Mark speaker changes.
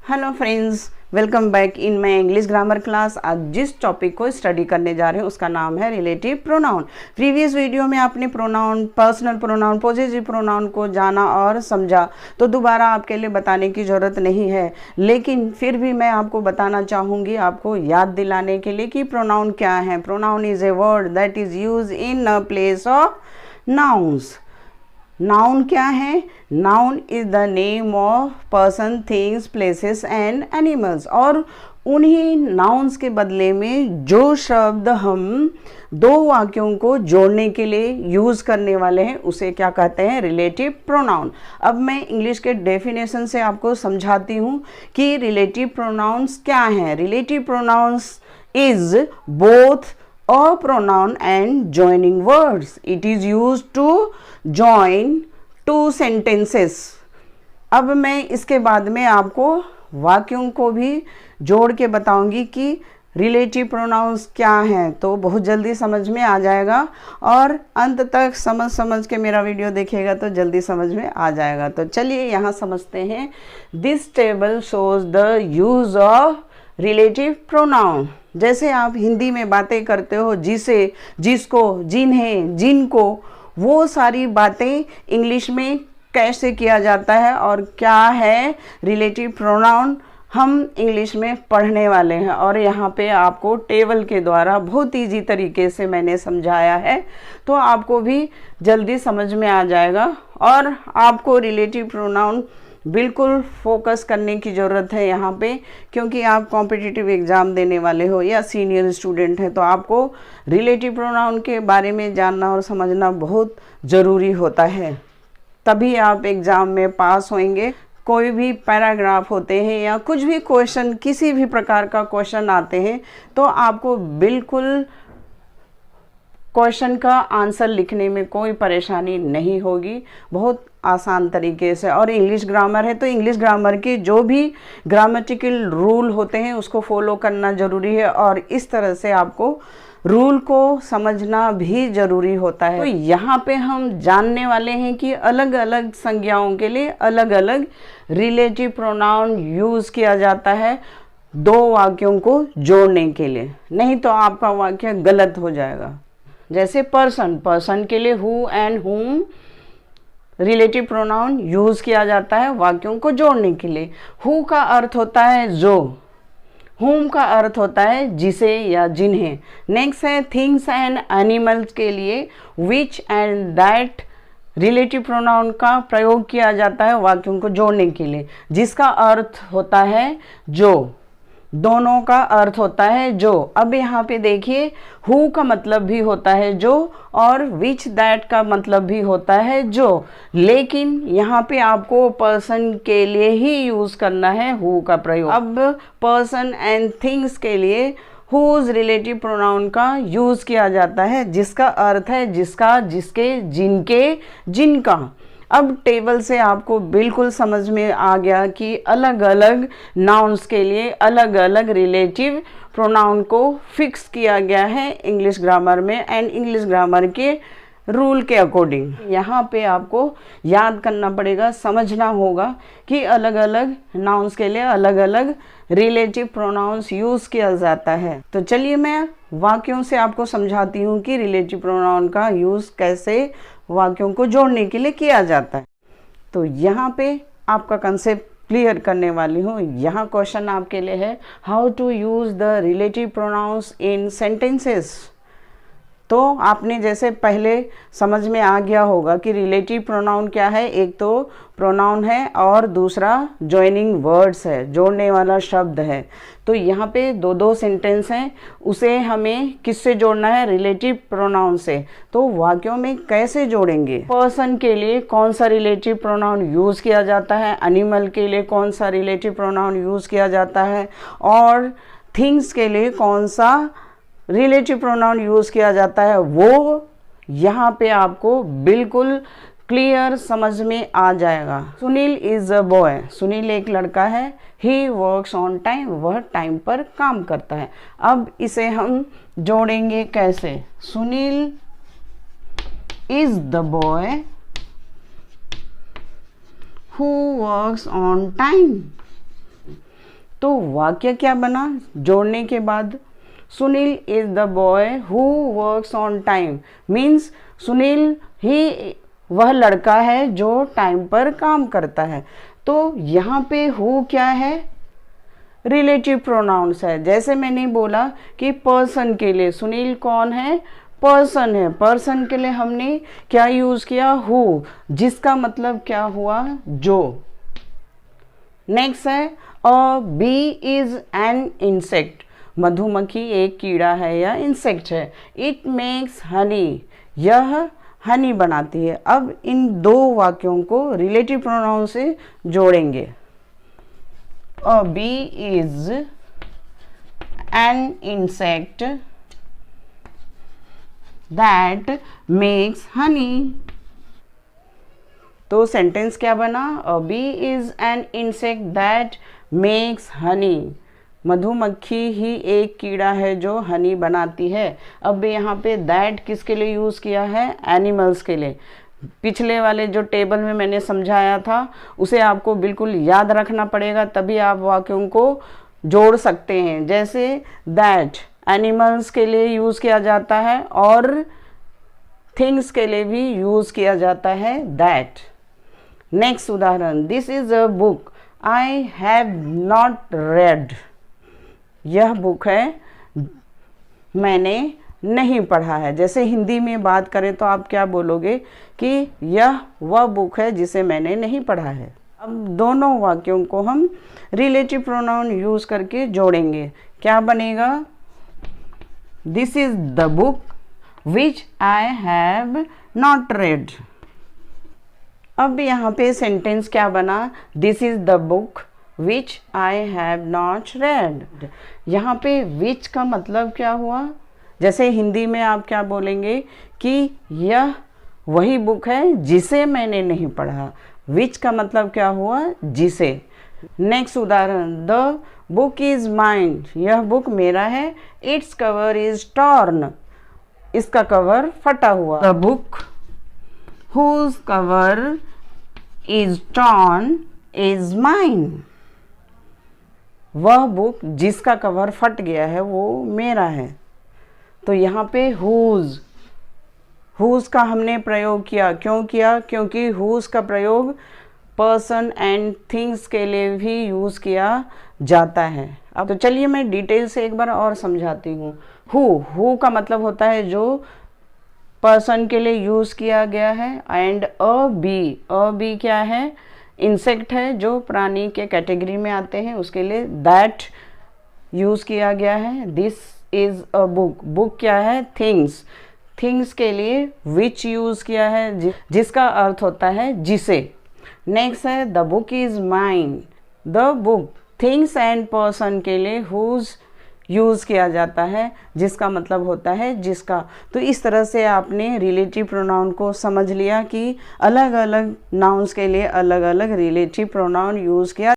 Speaker 1: Hello friends, welcome back in my English grammar class. आज जिस topic को study करने जा रहे हैं उसका नाम है रिलेटिव प्रोनाउन। प्रीवियस वीडियो में आपने pronoun, personal pronoun, possessive pronoun को जाना और समझा, तो दोबारा आपके लिए बताने की ज़रूरत नहीं है। लेकिन फिर भी मैं आपको बताना चाहूँगी, आपको याद दिलाने के लिए कि प्रोनाउन क्या है। Pronoun is a word that is use in a place of nouns. Noun क्या है? Noun is the name of person, things, places and animals. और उन्हीं नाउन्स के बदले में जो शब्द हम दो वाक्यों को जोड़ने के लिए यूज़ करने वाले हैं उसे क्या कहते हैं? Relative pronoun. अब मैं इंग्लिश के डेफिनेशन से आपको समझाती हूँ कि रिलेटिव प्रोनाउंस क्या हैं। Relative pronouns is both a pronoun and joining words. It is used to join two sentences. अब मैं इसके बाद में आपको वाक्यों को भी जोड़ के बताऊंगी कि रिलेटिव प्रोनाउंस क्या हैं, तो बहुत जल्दी समझ में आ जाएगा। और अंत तक समझ के मेरा वीडियो देखिएगा तो जल्दी समझ में आ जाएगा। तो चलिए यहाँ समझते हैं। This table shows the use of relative pronoun. जैसे आप हिंदी में बातें करते हो, जिसे, जिसको, जिन्हें, जिनको, वो सारी बातें इंग्लिश में कैसे किया जाता है और क्या है रिलेटिव प्रोनाउन, हम इंग्लिश में पढ़ने वाले हैं। और यहाँ पे आपको टेबल के द्वारा बहुत ईजी तरीके से मैंने समझाया है, तो आपको भी जल्दी समझ में आ जाएगा। और आपको रिलेटिव प्रोनाउन बिल्कुल फोकस करने की ज़रूरत है यहाँ पे, क्योंकि आप कॉम्पिटिटिव एग्ज़ाम देने वाले हो या सीनियर स्टूडेंट हैं, तो आपको रिलेटिव प्रोनाउन के बारे में जानना और समझना बहुत ज़रूरी होता है। तभी आप एग्ज़ाम में पास होंगे। कोई भी पैराग्राफ होते हैं या कुछ भी क्वेश्चन, किसी भी प्रकार का क्वेश्चन आते हैं, तो आपको बिल्कुल क्वेश्चन का आंसर लिखने में कोई परेशानी नहीं होगी, बहुत आसान तरीके से। और इंग्लिश ग्रामर है तो इंग्लिश ग्रामर के जो भी ग्रामेटिकल रूल होते हैं उसको फॉलो करना ज़रूरी है, और इस तरह से आपको रूल को समझना भी ज़रूरी होता है। तो यहाँ पे हम जानने वाले हैं कि अलग अलग संज्ञाओं के लिए अलग अलग रिलेटिव प्रोनाउन यूज़ किया जाता है दो वाक्यों को जोड़ने के लिए, नहीं तो आपका वाक्य गलत हो जाएगा। जैसे पर्सन के लिए हु एंड हुम रिलेटिव प्रोनाउन यूज़ किया जाता है वाक्यों को जोड़ने के लिए। हु का अर्थ होता है जो, हुम का अर्थ होता है जिसे या जिन्हें। नेक्स्ट है थिंग्स एंड एनिमल्स के लिए विच एंड दैट रिलेटिव प्रोनाउन का प्रयोग किया जाता है वाक्यों को जोड़ने के लिए, जिसका अर्थ होता है जो, दोनों का अर्थ होता है जो। अब यहाँ पे देखिए, हु का मतलब भी होता है जो और विच दैट का मतलब भी होता है जो, लेकिन यहाँ पे आपको पर्सन के लिए ही यूज़ करना है हु का प्रयोग। अब पर्सन एंड थिंग्स के लिए हुज रिलेटिव प्रोनाउन का यूज़ किया जाता है, जिसका अर्थ है जिसका, जिसके, जिनके, जिनका। अब टेबल से आपको बिल्कुल समझ में आ गया कि अलग अलग नाउन्स के लिए अलग अलग रिलेटिव प्रोनाउन को फिक्स किया गया है इंग्लिश ग्रामर में एंड इंग्लिश ग्रामर के रूल के अकॉर्डिंग। यहाँ पे आपको याद करना पड़ेगा, समझना होगा कि अलग अलग नाउन्स के लिए अलग अलग रिलेटिव प्रोनाउंस यूज़ किया जाता है। तो चलिए मैं वाक्यों से आपको समझाती हूँ कि रिलेटिव प्रोनाउन का यूज़ कैसे वाक्यों को जोड़ने के लिए किया जाता है। तो यहाँ पे आपका कंसेप्ट क्लियर करने वाली हूँ। यहाँ क्वेश्चन आपके लिए है, how to use the relative pronouns in sentences. तो आपने जैसे पहले समझ में आ गया होगा कि रिलेटिव प्रोनाउन क्या है। एक तो प्रोनाउन है और दूसरा जॉइनिंग वर्ड्स है, जोड़ने वाला शब्द है। तो यहाँ पे दो दो सेंटेंस हैं, उसे हमें किससे जोड़ना है? रिलेटिव प्रोनाउन से। तो वाक्यों में कैसे जोड़ेंगे? पर्सन के लिए कौन सा रिलेटिव प्रोनाउन यूज़ किया जाता है, एनिमल के लिए कौन सा रिलेटिव प्रोनाउन यूज़ किया जाता है, और थिंग्स के लिए कौन सा रिलेटिव प्रोनाउन यूज़ किया जाता है, वो यहाँ पे आपको बिल्कुल क्लियर समझ में आ जाएगा। Sunil is a boy, Sunil एक लड़का है। ही वर्क्स ऑन टाइम, वह टाइम पर काम करता है। अब इसे हम जोड़ेंगे कैसे? Sunil is the boy who works on time. तो वाक्य क्या बना जोड़ने के बाद? Sunil is the boy who works on time, means Sunil ही वह लड़का है जो टाइम पर काम करता है। तो यहाँ पे हु क्या है? रिलेटिव प्रोनाउंस है। जैसे मैंने बोला कि पर्सन के लिए सुनील कौन है? पर्सन है। पर्सन के लिए हमने क्या यूज किया? हु, जिसका मतलब क्या हुआ? जो। नेक्स्ट है अ बी इज एन इंसेक्ट, मधुमक्खी एक कीड़ा है या इंसेक्ट है। इट मेक्स हनी, यह हनी बनाती है। अब इन दो वाक्यों को रिलेटिव प्रोनाउन से जोड़ेंगे। A bee is an insect that makes honey. तो सेंटेंस क्या बना? A bee is an insect that makes honey, मधुमक्खी ही एक कीड़ा है जो हनी बनाती है। अब यहाँ पे दैट किसके लिए यूज़ किया है? एनिमल्स के लिए। पिछले वाले जो टेबल में मैंने समझाया था उसे आपको बिल्कुल याद रखना पड़ेगा, तभी आप वाक्यों को जोड़ सकते हैं। जैसे दैट एनिमल्स के लिए यूज़ किया जाता है और थिंग्स के लिए भी यूज़ किया जाता है दैट। नेक्स्ट उदाहरण, this is a book I have not red, यह बुक है मैंने नहीं पढ़ा है। जैसे हिंदी में बात करें तो आप क्या बोलोगे कि यह वह बुक है जिसे मैंने नहीं पढ़ा है। अब दोनों वाक्यों को हम रिलेटिव प्रोनाउन यूज करके जोड़ेंगे। क्या बनेगा? This is the book which I have not red. अब यहाँ पे सेंटेंस क्या बना? This is the book which I have not red. यहाँ पे विच का मतलब क्या हुआ? जैसे हिंदी में आप क्या बोलेंगे कि यह वही बुक है जिसे मैंने नहीं पढ़ा। विच का मतलब क्या हुआ? जिसे। नेक्स्ट उदाहरण, द बुक इज माइन, यह बुक मेरा है। इट्स कवर इज टॉर्न, इसका कवर फटा हुआ। The book whose cover is torn is mine, वह बुक जिसका कवर फट गया है वो मेरा है। तो यहाँ पे हुज, हुज का हमने प्रयोग किया। क्यों किया? क्योंकि हुज का प्रयोग पर्सन एंड थिंग्स के लिए भी यूज़ किया जाता है। अब तो चलिए मैं डिटेल से एक बार और समझाती हूँ। हु का मतलब होता है जो पर्सन के लिए यूज़ किया गया है। एंड अ बी क्या है? इंसेक्ट है जो प्राणी के कैटेगरी में आते हैं, उसके लिए दैट यूज़ किया गया है। This is a book, book क्या है? थिंग्स, थिंग्स के लिए विच यूज़ किया है जिसका अर्थ होता है जिसे। नेक्स्ट है the book is mine, the book things and person के लिए हुज यूज़ किया जाता है जिसका मतलब होता है जिसका। तो इस तरह से आपने रिलेटिव प्रोनाउन को समझ लिया कि अलग अलग नाउन्स के लिए अलग अलग रिलेटिव प्रोनाउन यूज़ किया